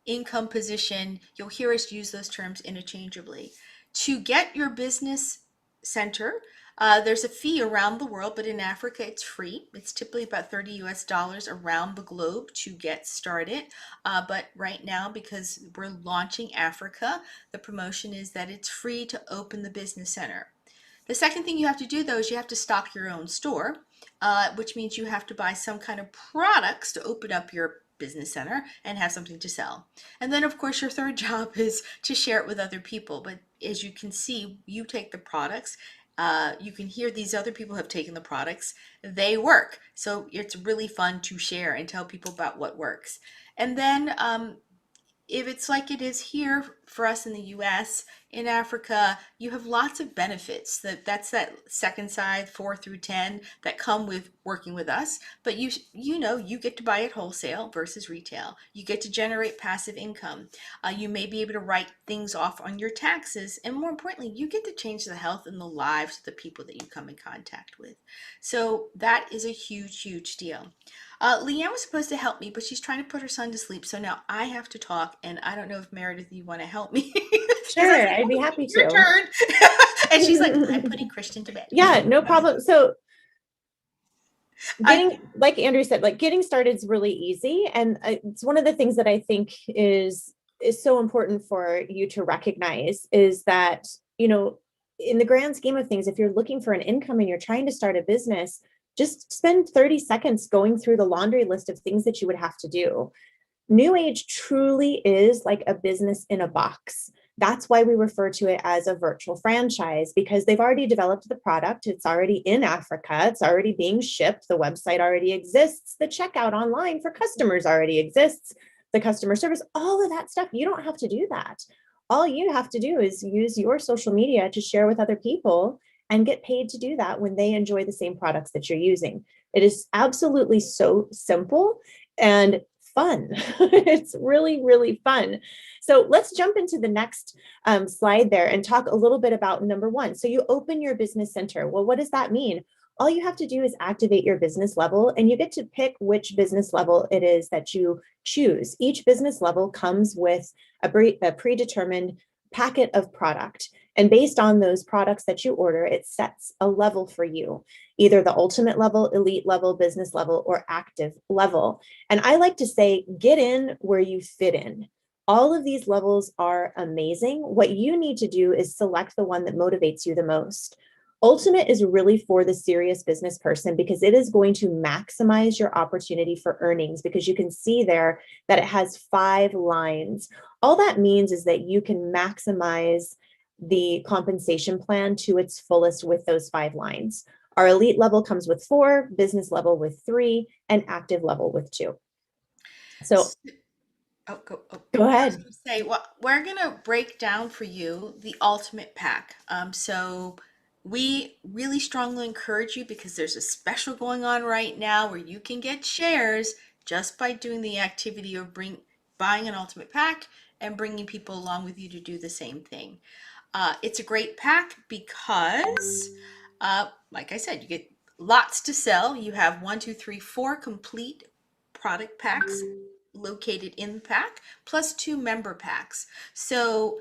income position. You'll hear us use those terms interchangeably. To get your business center, there's a fee around the world, but in Africa, it's free. It's typically about $30 US around the globe to get started. But right now, because we're launching Africa, the promotion is that it's free to open the business center. The second thing you have to do, though, is you have to stock your own store, which means you have to buy some kind of products to open up your business center and have something to sell. And then, of course, your third job is to share it with other people. But as you can see, you take the products. You can hear these other people have taken the products. They work. So it's really fun to share and tell people about what works. And then if it's like it is here for us in the US, in Africa, you have lots of benefits. That's that second side, 4 through 10, that come with working with us. But you know, you get to buy it wholesale versus retail. You get to generate passive income. You may be able to write things off on your taxes. And more importantly, you get to change the health and the lives of the people that you come in contact with. So that is a huge, huge deal. Leanne was supposed to help me, but she's trying to put her son to sleep. So now I have to talk, and I don't know if Meredith, you want to help me. Sure, I'd be happy to. Your turn. And she's like, I'm putting Christian to bed. Yeah, no problem. So Like Andrew said, like getting started is really easy. And it's one of the things that I think is so important for you to recognize is that, you know, in the grand scheme of things, if you're looking for an income and you're trying to start a business, just spend 30 seconds going through the laundry list of things that you would have to do. NewAge truly is like a business in a box. That's why we refer to it as a virtual franchise, because they've already developed the product. It's already in Africa. It's already being shipped. The website already exists. The checkout online for customers already exists. The customer service, all of that stuff. You don't have to do that. All you have to do is use your social media to share with other people and get paid to do that when they enjoy the same products that you're using. It is absolutely so simple and fun. It's really, really fun. So let's jump into the next slide there and talk a little bit about number one. So you open your business center. Well, what does that mean? All you have to do is activate your business level, and you get to pick which business level it is that you choose. Each business level comes with a predetermined packet of product. And based on those products that you order, it sets a level for you, either the ultimate level, elite level, business level, or active level. And I like to say, get in where you fit in. All of these levels are amazing. What you need to do is select the one that motivates you the most. Ultimate is really for the serious business person because it is going to maximize your opportunity for earnings, because you can see there that it has 5 lines. All that means is that you can maximize the compensation plan to its fullest with those 5 lines. Our elite level comes with 4, business level with 3, and active level with 2. So go ahead. I was gonna say, well, we're gonna break down for you the ultimate pack. So we really strongly encourage you, because there's a special going on right now where you can get shares just by doing the activity of buying an ultimate pack and bringing people along with you to do the same thing. It's a great pack because, like I said, you get lots to sell. You have 1, 2, 3, 4 complete product packs located in the pack, plus 2 member packs. So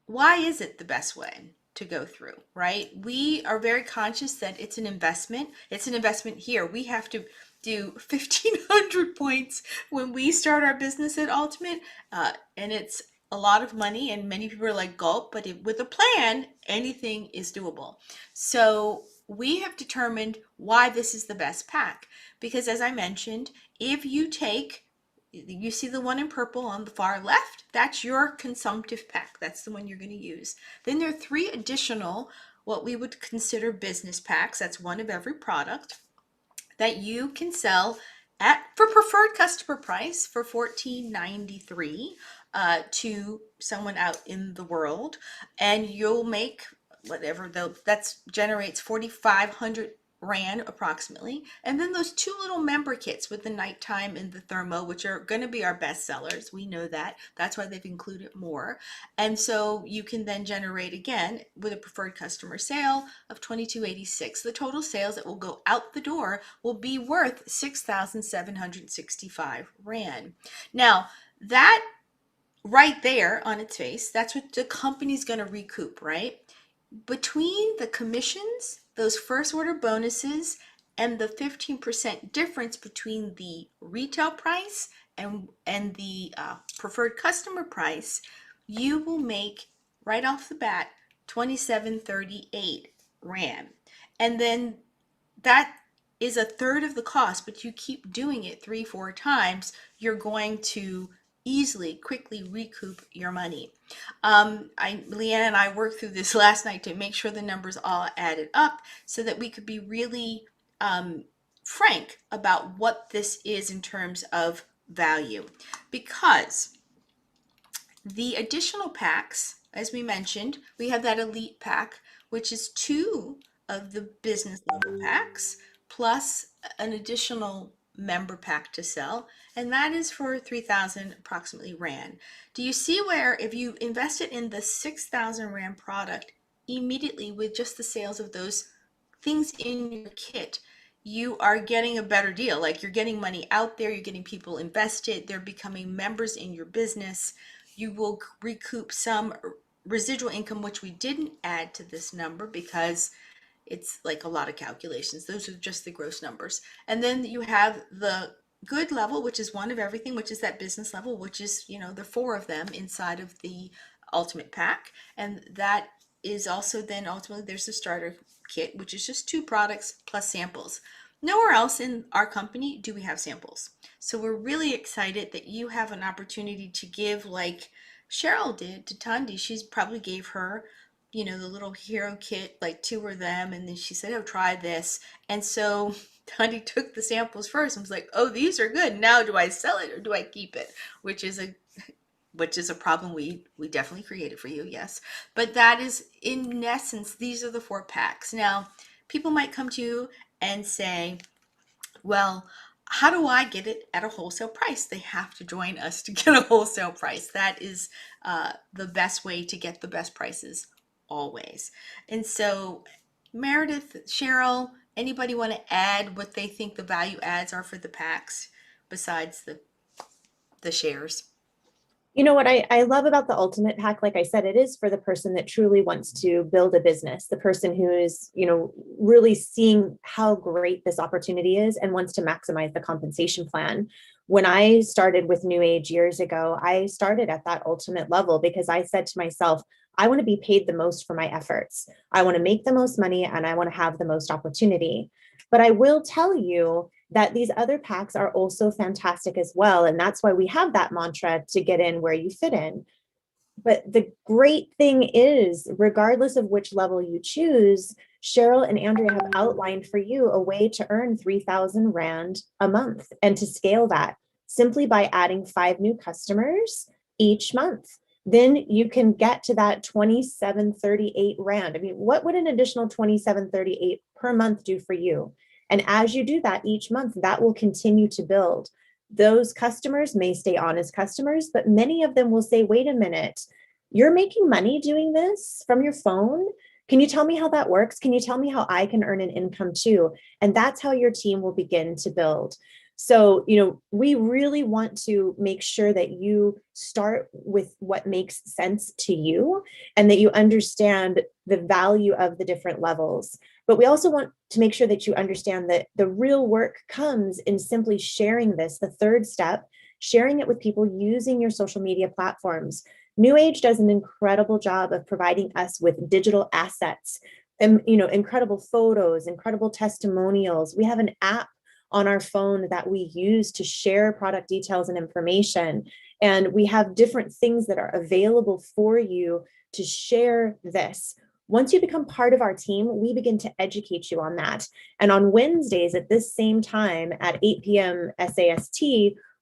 why is it the best way to go through, right? We are very conscious that it's an investment. It's an investment here. We have to do 1,500 points when we start our business at Ultimate, and it's a lot of money, and many people are like, gulp, but with a plan, anything is doable. So we have determined why this is the best pack, because as I mentioned, if you see the one in purple on the far left, that's your consumptive pack. That's the one you're going to use. Then there are 3 additional, what we would consider business packs. That's one of every product that you can sell for preferred customer price for $14.93 to someone out in the world, and you'll make whatever that generates 4,500 Rand approximately. And then those 2 little member kits with the nighttime and the thermo, which are going to be our best sellers. We know that. That's why they've included more. And so you can then generate, again, with a preferred customer sale of $22.86. The total sales that will go out the door will be worth 6,765 Rand. Now, that right there on its face, that's what the company's going to recoup, right? Between the commissions, those first order bonuses, and the 15% difference between the retail price and the preferred customer price, you will make right off the bat 27.38 Rand. And then that is a third of the cost, but you keep doing it 3-4 times, you're going to quickly recoup your money. Leanne and I worked through this last night to make sure the numbers all added up so that we could be really frank about what this is in terms of value. Because the additional packs, as we mentioned, we have that elite pack, which is 2 of the business level packs, plus an additional member pack to sell, and that is for 3,000 approximately Rand. Do you see where if you invested in the 6,000 Rand product immediately with just the sales of those things in your kit, you are getting a better deal? Like, you're getting money out there, you're getting people invested, they're becoming members in your business. You will recoup some residual income, which we didn't add to this number because it's like a lot of calculations. Those are just the gross numbers. And then you have the good level, which is one of everything, which is that business level, which is, the four of them inside of the ultimate pack. And that is also then ultimately there's the starter kit, which is just 2 products plus samples. Nowhere else in our company do we have samples. So we're really excited that you have an opportunity to give, like Cheryl did to Tundi. She's probably gave her, the little HiRO kit, like 2 of them, and then she said, "Oh, try this." And so Tundi took the samples first and was like, "Oh, these are good. Now do I sell it or do I keep it?" Which is a problem we definitely created for you, yes. But that is, in essence, these are the 4 packs. Now, people might come to you and say, well, how do I get it at a wholesale price? They have to join us to get a wholesale price. That is the best way to get the best prices always. And so, Meredith, Cheryl, anybody want to add what they think the value adds are for the packs besides the shares? You know what I love about the ultimate pack, like I said, it is for the person that truly wants to build a business, the person who is, really seeing how great this opportunity is and wants to maximize the compensation plan. When I started with NewAge years ago, I started at that ultimate level because I said to myself, I want to be paid the most for my efforts. I want to make the most money and I want to have the most opportunity. But I will tell you that these other packs are also fantastic as well. And that's why we have that mantra to get in where you fit in. But the great thing is, regardless of which level you choose, Cheryl and Andrea have outlined for you a way to earn 3,000 Rand a month and to scale that simply by adding 5 new customers each month. Then you can get to that 2738 Rand. I mean, what would an additional 2738 per month do for you? And as you do that each month, that will continue to build. Those customers may stay on as customers, but many of them will say, wait a minute, you're making money doing this from your phone? Can you tell me how that works? Can you tell me how I can earn an income too? And that's how your team will begin to build. So, we really want to make sure that you start with what makes sense to you and that you understand the value of the different levels. But we also want to make sure that you understand that the real work comes in simply sharing this, the third step, sharing it with people using your social media platforms. NewAge does an incredible job of providing us with digital assets and, incredible photos, incredible testimonials. We have an app on our phone that we use to share product details and information. And we have different things that are available for you to share this. Once you become part of our team, we begin to educate you on that. And on Wednesdays at this same time at 8 p.m. SAST,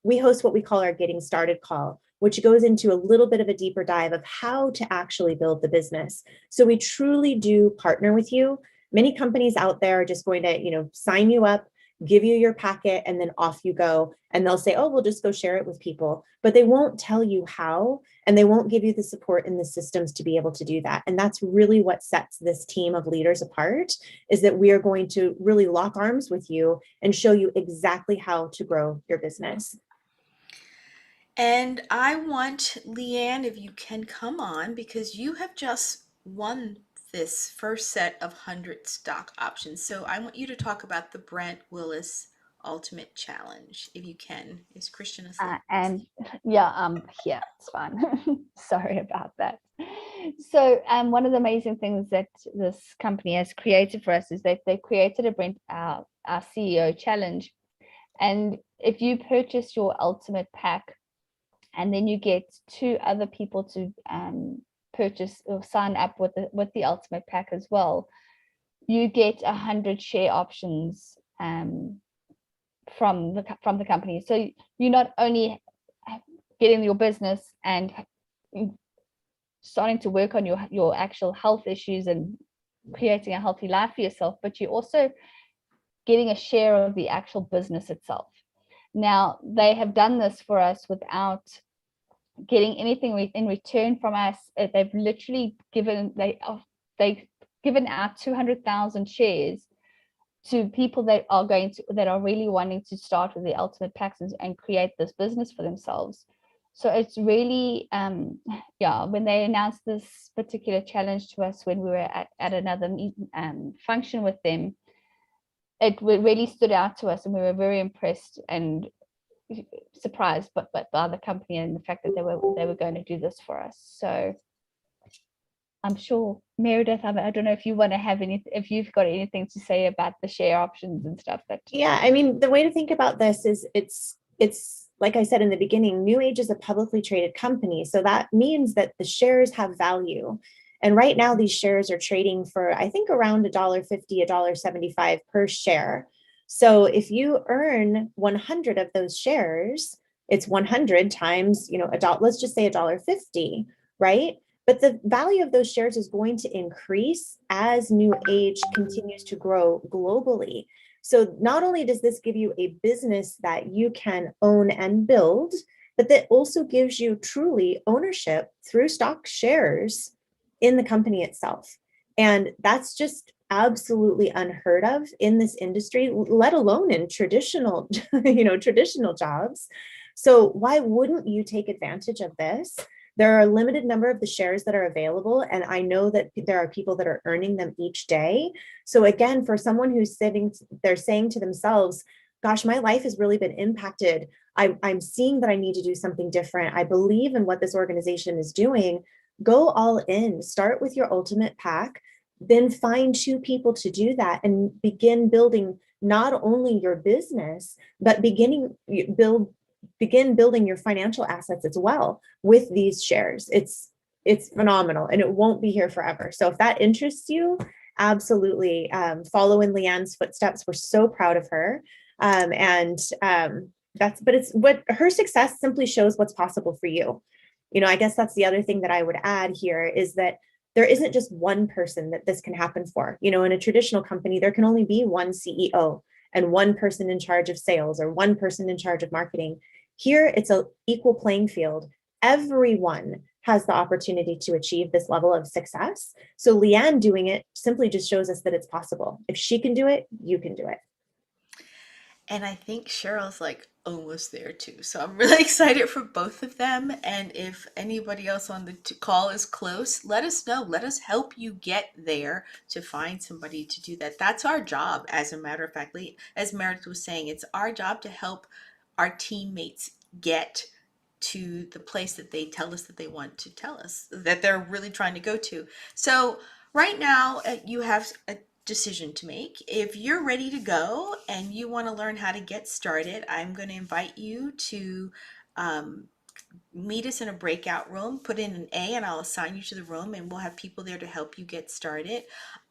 we host what we call our Getting Started call, which goes into a little bit of a deeper dive of how to actually build the business. So we truly do partner with you. Many companies out there are just going to, sign you up, give you your packet, and then off you go. And they'll say, oh, we'll just go share it with people. But they won't tell you how, and they won't give you the support and the systems to be able to do that. And that's really what sets this team of leaders apart, is that we are going to really lock arms with you and show you exactly how to grow your business. And I want Leanne, if you can come on, because you have just won this first set of 100 stock options. So I want you to talk about the Brent Willis Ultimate Challenge, if you can. Is Christian asleep? And yeah, here, it's fine. Sorry about that. So one of the amazing things that this company has created for us is that they created a Brent, our CEO challenge. And if you purchase your ultimate pack, and then you get 2 other people to purchase or sign up with the ultimate pack as well, you get 100 share options from the company. So you're not only getting your business and starting to work on your actual health issues and creating a healthy life for yourself, but you're also getting a share of the actual business itself. Now, they have done this for us without getting anything in return from us. They've literally given out 200,000 shares to people that are really wanting to start with the ultimate packs and create this business for themselves. So it's really, yeah, when they announced this particular challenge to us when we were at another function with them, it really stood out to us, and we were very impressed and surprised by the company and the fact that they were going to do this for us. So I'm sure, Meredith, I don't know if you want to have if you've got anything to say about the share options and stuff. Yeah, I mean, the way to think about this is it's like I said in the beginning, NewAge is a publicly traded company. So that means that the shares have value. And right now these shares are trading for, I think, around $1.50, $1.75 per share. So if you earn 100 of those shares, it's 100 times, let's just say $1.50, right? But the value of those shares is going to increase as NewAge continues to grow globally. So not only does this give you a business that you can own and build, but that also gives you truly ownership through stock shares in the company itself. And that's just absolutely unheard of in this industry, let alone in traditional, traditional jobs. So why wouldn't you take advantage of this? There are a limited number of the shares that are available, and I know that there are people that are earning them each day. So again, for someone who's sitting, they're saying to themselves, gosh, my life has really been impacted. I'm seeing that I need to do something different. I believe in what this organization is doing. Go all in, start with your ultimate pack, then find 2 people to do that and begin building not only your business, but begin building your financial assets as well with these shares. It's phenomenal, and it won't be here forever. So if that interests you, absolutely follow in Leanne's footsteps. We're so proud of her. But it's what her success simply shows what's possible for you. I guess that's the other thing that I would add here is that there isn't just one person that this can happen for. In a traditional company, there can only be one CEO and one person in charge of sales or one person in charge of marketing. Here, it's an equal playing field. Everyone has the opportunity to achieve this level of success. So Leanne doing it simply just shows us that it's possible. If she can do it, you can do it. And I think Cheryl's like almost there too. So I'm really excited for both of them. And if anybody else on the call is close, let us know. Let us help you get there to find somebody to do that. That's our job, as a matter of fact. As Meredith was saying, it's our job to help our teammates get to the place that they tell us that they want to tell us, that they're really trying to go to. So right now, you have a decision to make. If you're ready to go and you want to learn how to get started, I'm going to invite you to meet us in a breakout room, put in an A, and I'll assign you to the room, and we'll have people there to help you get started.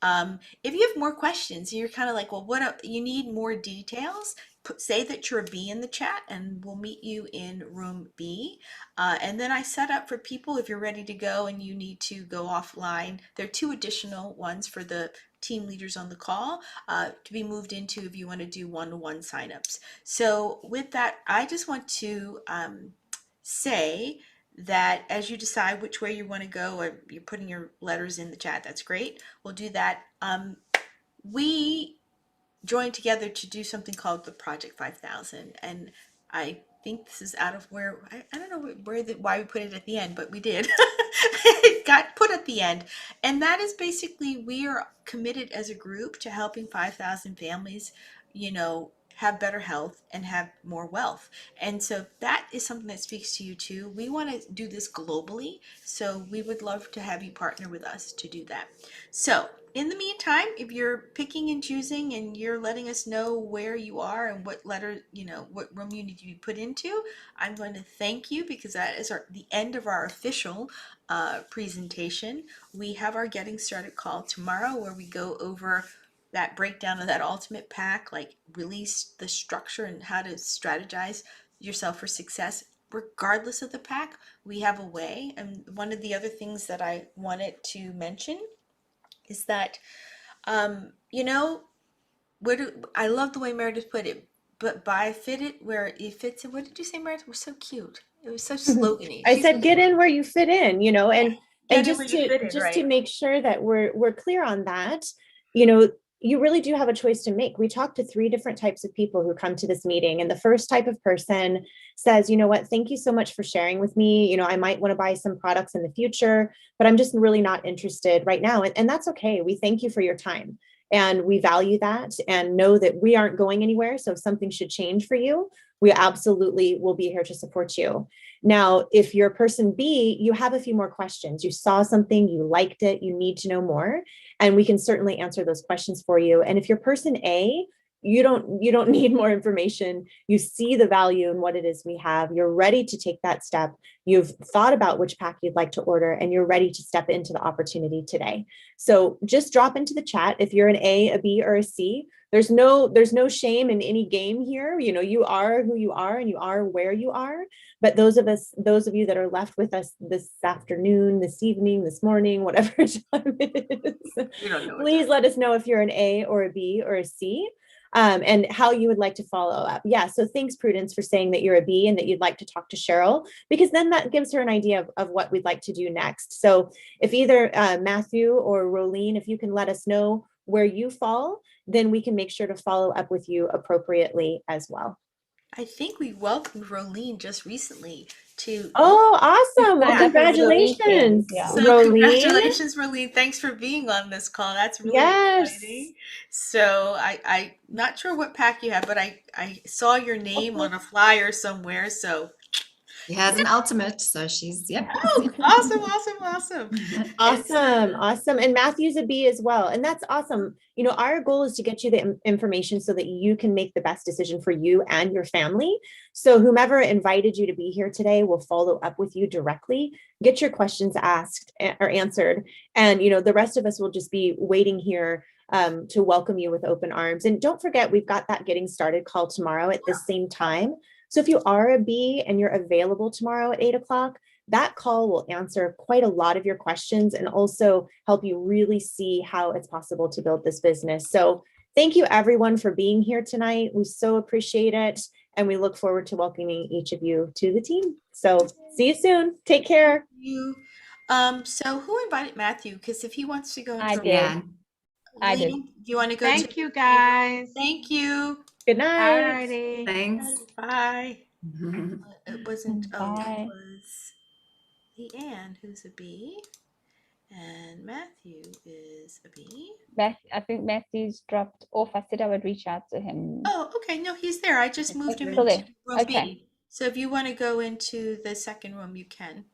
If you have more questions, you're kind of like, well, you need more details, say that you're a B in the chat, and we'll meet you in room B. And then I set up for people, if you're ready to go and you need to go offline, there are 2 additional ones for the team leaders on the call to be moved into if you want to do one-to-one signups. So with that, I just want to say that as you decide which way you want to go, or you're putting your letters in the chat, that's great. We'll do that. We joined together to do something called the Project 5000, and I think this is out of where I don't know why we put it at the end, but we did. It got put at the end, and that is basically we are committed as a group to helping 5,000 families, have better health and have more wealth. And so that is something that speaks to you too. We want to do this globally, so we would love to have you partner with us to do that. So in the meantime, if you're picking and choosing and you're letting us know where you are and what letter, what room you need to be put into, I'm going to thank you, because that is the end of our official presentation. We have our getting started call tomorrow, where we go over that breakdown of that ultimate pack, like release the structure and how to strategize yourself for success regardless of the pack. We have a way. And one of the other things that I wanted to mention is that I love the way Meredith put it, but fit it where it fits. What did you say, Meredith? We're so cute. It was so slogany. I said, get in where you fit in, and just to make sure that we're clear on that, you really do have a choice to make. We talked to 3 different types of people who come to this meeting. And the first type of person says, you know what, thank you so much for sharing with me. You know, I might want to buy some products in the future, but I'm just really not interested right now. And that's okay. We thank you for your time. And we value that and know that we aren't going anywhere. So if something should change for you, we absolutely will be here to support you. Now, if you're person B, you have a few more questions. You saw something, you liked it, you need to know more, and we can certainly answer those questions for you. And if you're person A, you don't need more information. You see the value in what it is we have. You're ready to take that step. You've thought about which pack you'd like to order, and you're ready to step into the opportunity today. So just drop into the chat if you're an A, a B, or a C. There's no shame in any game here. You know, you are who you are and you are where you are. But those of you that are left with us this afternoon, this evening, this morning, whatever time it is, please let us know if you're an A or a B or a C. And how you would like to follow up. Yeah, so thanks, Prudence, for saying that you're a B and that you'd like to talk to Cheryl, because then that gives her an idea of what we'd like to do next. So if either Matthew or Rolene, if you can let us know where you fall, then we can make sure to follow up with you appropriately as well. I think we welcomed Rolene just recently to. Oh, awesome. Well, Yeah. congratulations, Yeah. So Rolene. congratulations, Rolene. Thanks for being on this call. That's really exciting. So I'm not sure what pack you have, but I saw your name on a flyer somewhere. So She has an ultimate, so she's, yep. oh, Awesome. And Matthew's a B as well. And that's awesome. You know, our goal is to get you the information so that you can make the best decision for you and your family. So whomever invited you to be here today will follow up with you directly, get your questions asked or answered. And, you know, the rest of us will just be waiting here to welcome you with open arms. And don't forget, we've got that getting started call tomorrow at the same time. So if you are a B and you're available tomorrow at 8 o'clock, that call will answer quite a lot of your questions and also help you really see how it's possible to build this business. So thank you everyone for being here tonight. We so appreciate it. And we look forward to welcoming each of you to the team. So see you soon. Take care. So who invited Matthew? Because if he wants to go into I did. I did. do you want to go? Thank you, guys. Thank you. Good night. Alrighty. Thanks. Bye. It wasn't. Oh, Bye. it was Leanne, who's a B, and Matthew is a B. I think Matthew's dropped off. I said I would reach out to him. Oh, okay. No, he's there. I just moved him Still into there. room Okay. B. So if you want to go into the second room, you can.